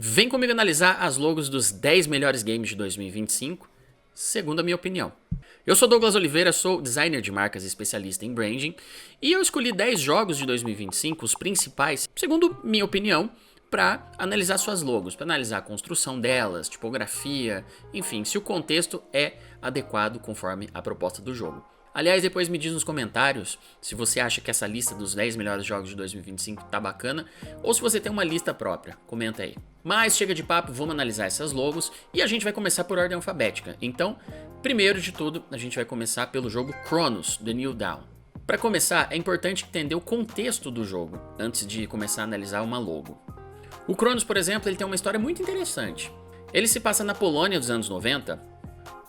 Vem comigo analisar as logos dos 10 melhores games de 2025, segundo a minha opinião. Eu sou Douglas Oliveira, sou designer de marcas e especialista em branding, e eu escolhi 10 jogos de 2025, os principais, segundo minha opinião, para analisar suas logos, para analisar a construção delas, tipografia, enfim, se o contexto é adequado conforme a proposta do jogo. Aliás, depois me diz nos comentários se você acha que essa lista dos 10 melhores jogos de 2025 tá bacana, ou se você tem uma lista própria, comenta aí. Mas chega de papo, vamos analisar essas logos e a gente vai começar por ordem alfabética. Então, primeiro de tudo, a gente vai começar pelo jogo Chronos, The New Dawn. Para começar, é importante entender o contexto do jogo, antes de começar a analisar uma logo. O Chronos, por exemplo, ele tem uma história muito interessante. Ele se passa na Polônia dos anos 90,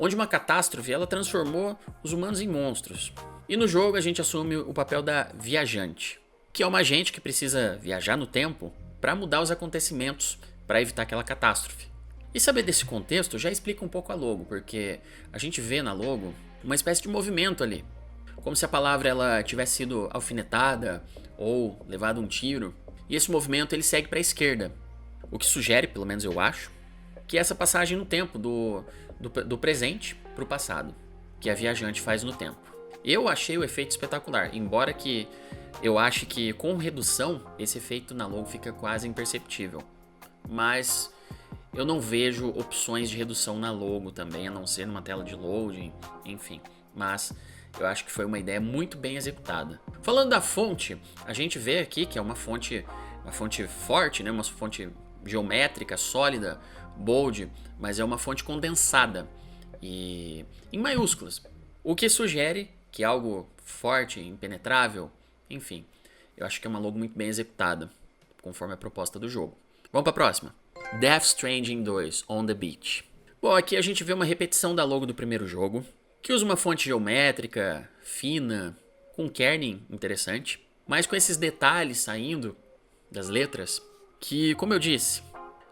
onde uma catástrofe ela transformou os humanos em monstros. E no jogo a gente assume o papel da viajante, que é uma agente que precisa viajar no tempo para mudar os acontecimentos, para evitar aquela catástrofe. E saber desse contexto já explica um pouco a logo, porque a gente vê na logo uma espécie de movimento ali, como se a palavra ela tivesse sido alfinetada ou levado um tiro. E esse movimento ele segue para a esquerda, o que sugere, pelo menos eu acho, que é essa passagem no tempo do presente para o passado, que a viajante faz no tempo. Eu achei o efeito espetacular, embora que eu ache que com redução esse efeito na logo fica quase imperceptível. Mas eu não vejo opções de redução na logo também, a não ser numa tela de loading, enfim. Mas eu acho que foi uma ideia muito bem executada. Falando da fonte, a gente vê aqui que é uma fonte forte, né? Uma fonte geométrica, sólida, bold, mas é uma fonte condensada e em maiúsculas, o que sugere que é algo forte, impenetrável, enfim. Eu acho que é uma logo muito bem executada, conforme a proposta do jogo. Vamos para a próxima. Death Stranding 2, On the Beach. Bom, aqui a gente vê uma repetição da logo do primeiro jogo, que usa uma fonte geométrica, fina, com kerning interessante, mas com esses detalhes saindo das letras, que, como eu disse,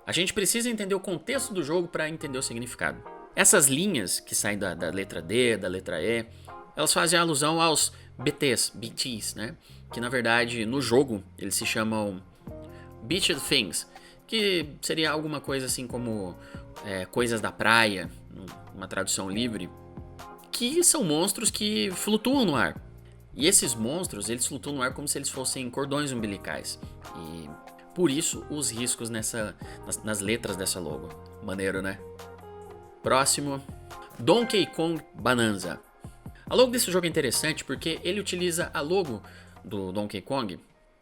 a gente precisa entender o contexto do jogo para entender o significado. Essas linhas que saem da letra D, da letra E, elas fazem alusão aos BTs, né? Que na verdade no jogo eles se chamam Beached Things, que seria alguma coisa assim como coisas da praia, uma tradução livre, que são monstros que flutuam no ar. E esses monstros, eles flutuam no ar como se eles fossem cordões umbilicais. E por isso os riscos nas letras dessa logo. Maneiro, né? Próximo. Donkey Kong Bonanza. A logo desse jogo é interessante porque ele utiliza a logo do Donkey Kong,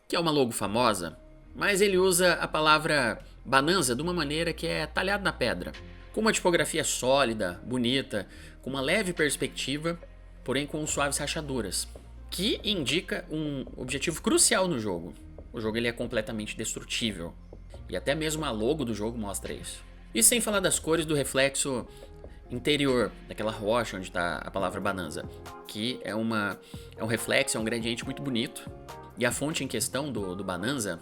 que é uma logo famosa, mas ele usa a palavra Bonanza de uma maneira que é talhada na pedra, com uma tipografia sólida, bonita, com uma leve perspectiva, porém com suaves rachaduras, que indica um objetivo crucial no jogo. O jogo ele é completamente destrutível, e até mesmo a logo do jogo mostra isso. E sem falar das cores do reflexo interior, daquela rocha onde está a palavra Bonanza, que é um reflexo, é um gradiente muito bonito, e a fonte em questão do Bonanza,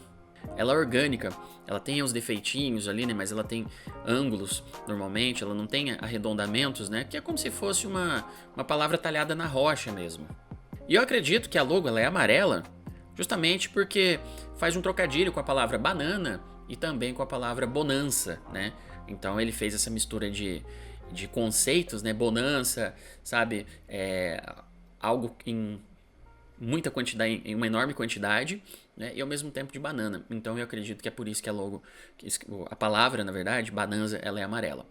ela é orgânica, ela tem os defeitinhos ali, né, mas ela tem ângulos normalmente, ela não tem arredondamentos, né, que é como se fosse uma palavra talhada na rocha mesmo. E eu acredito que a logo ela é amarela, justamente porque faz um trocadilho com a palavra banana e também com a palavra bonança, né? Então ele fez essa mistura de conceitos, né? Bonança, sabe? Algo em muita quantidade, em uma enorme quantidade, né? E ao mesmo tempo de banana. Então eu acredito que é por isso que a logo, a palavra, na verdade, bonanza, ela é amarela.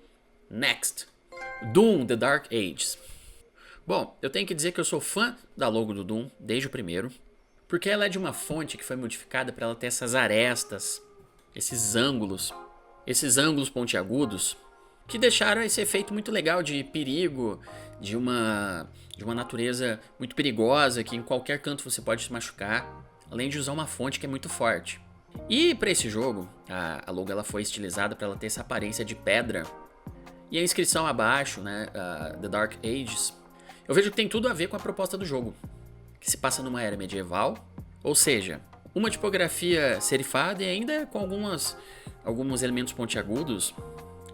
Next. Doom, The Dark Ages. Bom, eu tenho que dizer que eu sou fã da logo do Doom desde o primeiro, porque ela é de uma fonte que foi modificada para ela ter essas arestas, esses ângulos pontiagudos, que deixaram esse efeito muito legal de perigo, de uma natureza muito perigosa, que em qualquer canto você pode se machucar, além de usar uma fonte que é muito forte. E para esse jogo, a logo ela foi estilizada para ela ter essa aparência de pedra, e a inscrição abaixo, né, The Dark Ages, eu vejo que tem tudo a ver com a proposta do jogo, que se passa numa era medieval, ou seja, uma tipografia serifada e ainda com alguns elementos pontiagudos,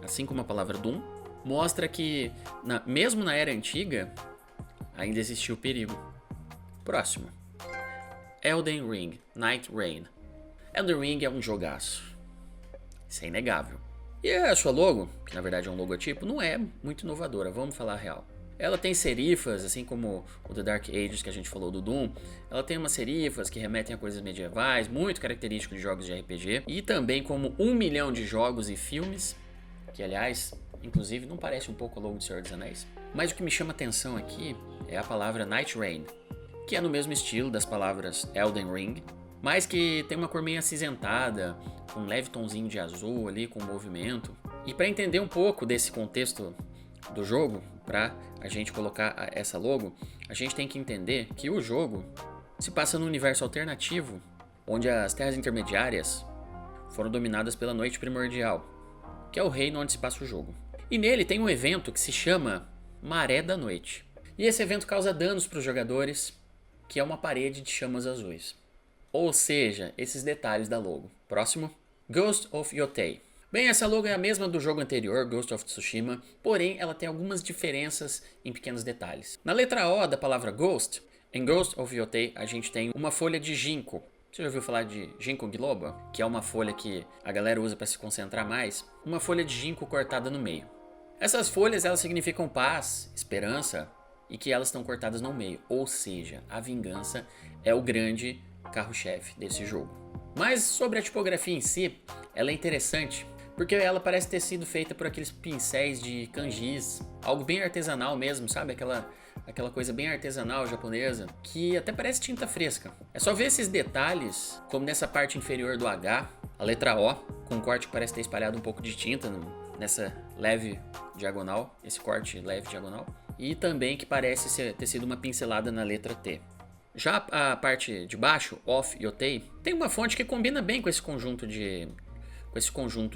assim como a palavra Doom, mostra que, mesmo na era antiga, ainda existia o perigo. Próximo. Elden Ring, Night Rain. Elden Ring é um jogaço. Isso é inegável. E a sua logo, que na verdade é um logotipo, não é muito inovadora, vamos falar a real. Ela tem serifas, assim como o The Dark Ages que a gente falou do Doom. Ela tem umas serifas que remetem a coisas medievais, muito característico de jogos de RPG. E também como 1 milhão de jogos e filmes, que aliás, inclusive não parece um pouco a logo do Senhor dos Anéis. Mas o que me chama atenção aqui é a palavra Night Rain, que é no mesmo estilo das palavras Elden Ring, mas que tem uma cor meio acinzentada, com um leve tonzinho de azul ali, com movimento. E para entender um pouco desse contexto do jogo, para a gente colocar essa logo, a gente tem que entender que o jogo se passa num universo alternativo, onde as terras intermediárias foram dominadas pela Noite Primordial, que é o reino onde se passa o jogo. E nele tem um evento que se chama Maré da Noite. E esse evento causa danos para os jogadores, que é uma parede de chamas azuis. Ou seja, esses detalhes da logo. Próximo, Ghost of Yotei. Bem, essa logo é a mesma do jogo anterior, Ghost of Tsushima, porém ela tem algumas diferenças em pequenos detalhes. Na letra O da palavra Ghost, em Ghost of Yotei a gente tem uma folha de ginkgo. Você já ouviu falar de ginkgo biloba? Que é uma folha que a galera usa para se concentrar mais. Uma folha de ginkgo cortada no meio. Essas folhas elas significam paz, esperança e que elas estão cortadas no meio. Ou seja, a vingança é o grande carro-chefe desse jogo. Mas sobre a tipografia em si, ela é interessante porque ela parece ter sido feita por aqueles pincéis de kanjis, algo bem artesanal mesmo, sabe? Aquela coisa bem artesanal japonesa, que até parece tinta fresca. É só ver esses detalhes, como nessa parte inferior do H, a letra O, com um corte que parece ter espalhado um pouco de tinta nessa leve diagonal, esse corte leve diagonal, e também que parece ter sido uma pincelada na letra T. Já a parte de baixo, Of Yotei, tem uma fonte que combina bem com esse conjunto de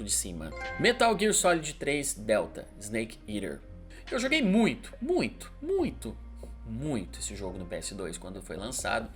cima. Metal Gear Solid 3 Delta, Snake Eater. Eu joguei muito esse jogo no PS2 quando foi lançado.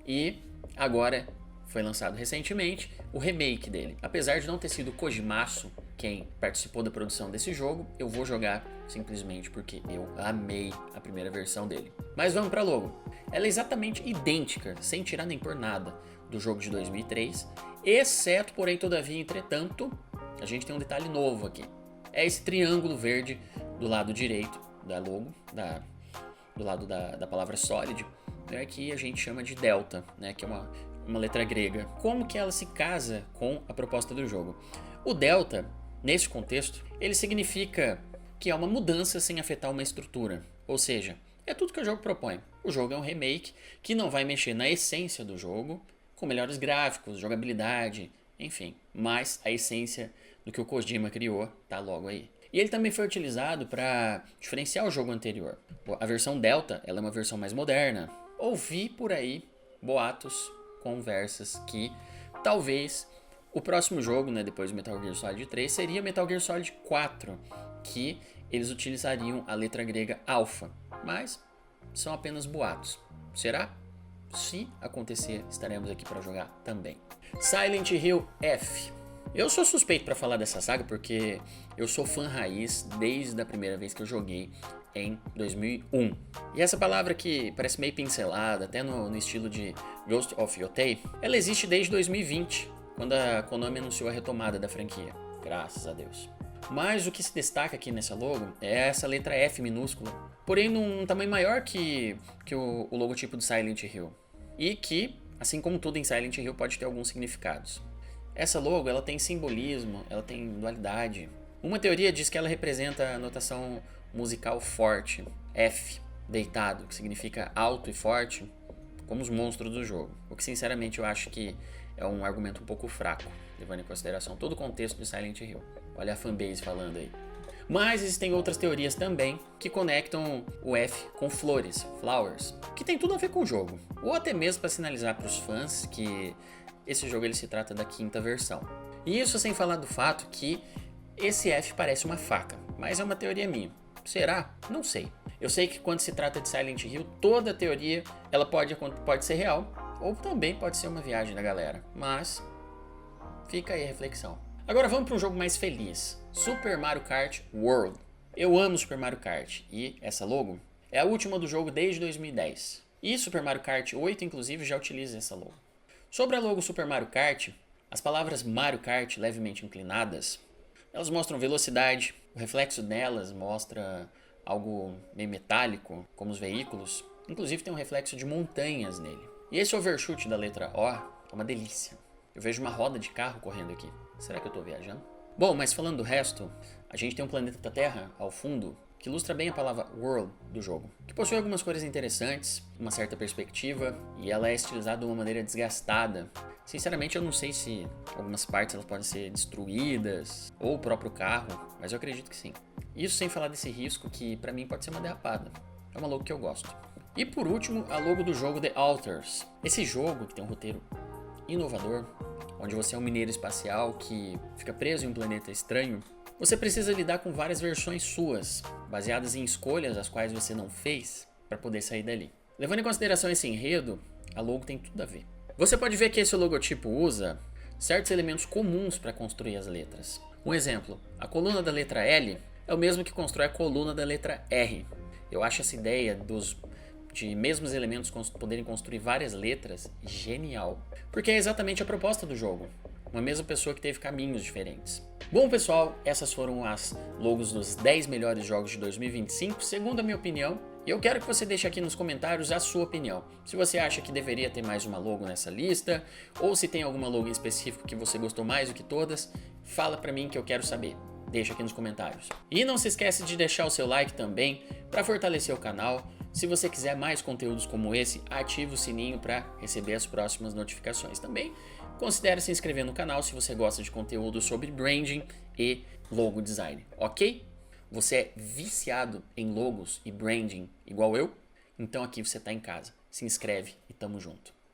E agora foi lançado recentemente o remake dele. Apesar de não ter sido o Kojimasu quem participou da produção desse jogo, eu vou jogar simplesmente porque eu amei a primeira versão dele. Mas vamos pra logo. Ela é exatamente idêntica, sem tirar nem por nada, do jogo de 2003, exceto, porém, todavia, entretanto, a gente tem um detalhe novo aqui. É esse triângulo verde do lado direito da logo, do lado da palavra Solid, né, que a gente chama de Delta, né, que é uma letra grega. Como que ela se casa com a proposta do jogo? O Delta, nesse contexto, ele significa que é uma mudança sem afetar uma estrutura, ou seja, é tudo que o jogo propõe. O jogo é um remake que não vai mexer na essência do jogo, com melhores gráficos, jogabilidade, enfim, mas a essência do que o Kojima criou tá logo aí. E ele também foi utilizado para diferenciar o jogo anterior. A versão Delta, ela é uma versão mais moderna. Ouvi por aí boatos, conversas que talvez o próximo jogo, né, depois do Metal Gear Solid 3, seria Metal Gear Solid 4, que eles utilizariam a letra grega Alpha, mas são apenas boatos. Será? Se acontecer, estaremos aqui para jogar também. Silent Hill F. Eu sou suspeito para falar dessa saga porque eu sou fã raiz desde a primeira vez que eu joguei em 2001. E essa palavra que parece meio pincelada, até no estilo de Ghost of Yotei, ela existe desde 2020, quando a Konami anunciou a retomada da franquia. Graças a Deus. Mas o que se destaca aqui nessa logo é essa letra F minúscula, porém num tamanho maior que o logotipo do Silent Hill. E que, assim como tudo em Silent Hill, pode ter alguns significados. Essa logo ela tem simbolismo, ela tem dualidade. Uma teoria diz que ela representa a notação musical forte, F, deitado, que significa alto e forte, como os monstros do jogo. O que sinceramente eu acho que é um argumento um pouco fraco, levando em consideração todo o contexto de Silent Hill. Olha a fanbase falando aí. Mas existem outras teorias também que conectam o F com flores, flowers, que tem tudo a ver com o jogo. Ou até mesmo para sinalizar para os fãs que esse jogo ele se trata da quinta versão. E isso sem falar do fato que esse F parece uma faca, mas é uma teoria minha. Será? Não sei. Eu sei que quando se trata de Silent Hill, toda a teoria ela pode ser real, ou também pode ser uma viagem da galera. Mas fica aí a reflexão. Agora vamos para um jogo mais feliz. Super Mario Kart World. Eu amo Super Mario Kart e essa logo é a última do jogo desde 2010. E Super Mario Kart 8 inclusive já utiliza essa logo. Sobre a logo Super Mario Kart, As palavras Mario Kart levemente inclinadas, elas mostram velocidade, o reflexo delas mostra algo meio metálico, como os veículos. Inclusive tem um reflexo de montanhas nele. E esse overshoot da letra O é uma delícia. Eu vejo uma roda de carro correndo aqui. Será que eu tô viajando? Bom, mas falando do resto, a gente tem um planeta Terra ao fundo que ilustra bem a palavra world do jogo, que possui algumas cores interessantes, uma certa perspectiva, e ela é estilizada de uma maneira desgastada. Sinceramente, eu não sei se algumas partes elas podem ser destruídas, ou o próprio carro, mas eu acredito que sim. Isso sem falar desse risco que pra mim pode ser uma derrapada. É uma logo que eu gosto. E por último, a logo do jogo The Alters. Esse jogo, que tem um roteiro inovador, onde você é um mineiro espacial que fica preso em um planeta estranho, você precisa lidar com várias versões suas, baseadas em escolhas as quais você não fez para poder sair dali. Levando em consideração esse enredo, a logo tem tudo a ver. Você pode ver que esse logotipo usa certos elementos comuns para construir as letras. Um exemplo, a coluna da letra L é o mesmo que constrói a coluna da letra R. Eu acho essa ideia de mesmos elementos poderem construir várias letras genial, porque é exatamente a proposta do jogo. Uma mesma pessoa que teve caminhos diferentes. Bom, pessoal, essas foram as logos dos 10 melhores jogos de 2025, segundo a minha opinião. E eu quero que você deixe aqui nos comentários a sua opinião. Se você acha que deveria ter mais uma logo nessa lista, ou se tem alguma logo em específico que você gostou mais do que todas, fala pra mim que eu quero saber. Deixa aqui nos comentários. E não se esquece de deixar o seu like também para fortalecer o canal. Se você quiser mais conteúdos como esse, ative o sininho para receber as próximas notificações também. Considere se inscrever no canal se você gosta de conteúdo sobre branding e logo design, ok? Você é viciado em logos e branding igual eu? Então aqui você está em casa. Se inscreve e tamo junto.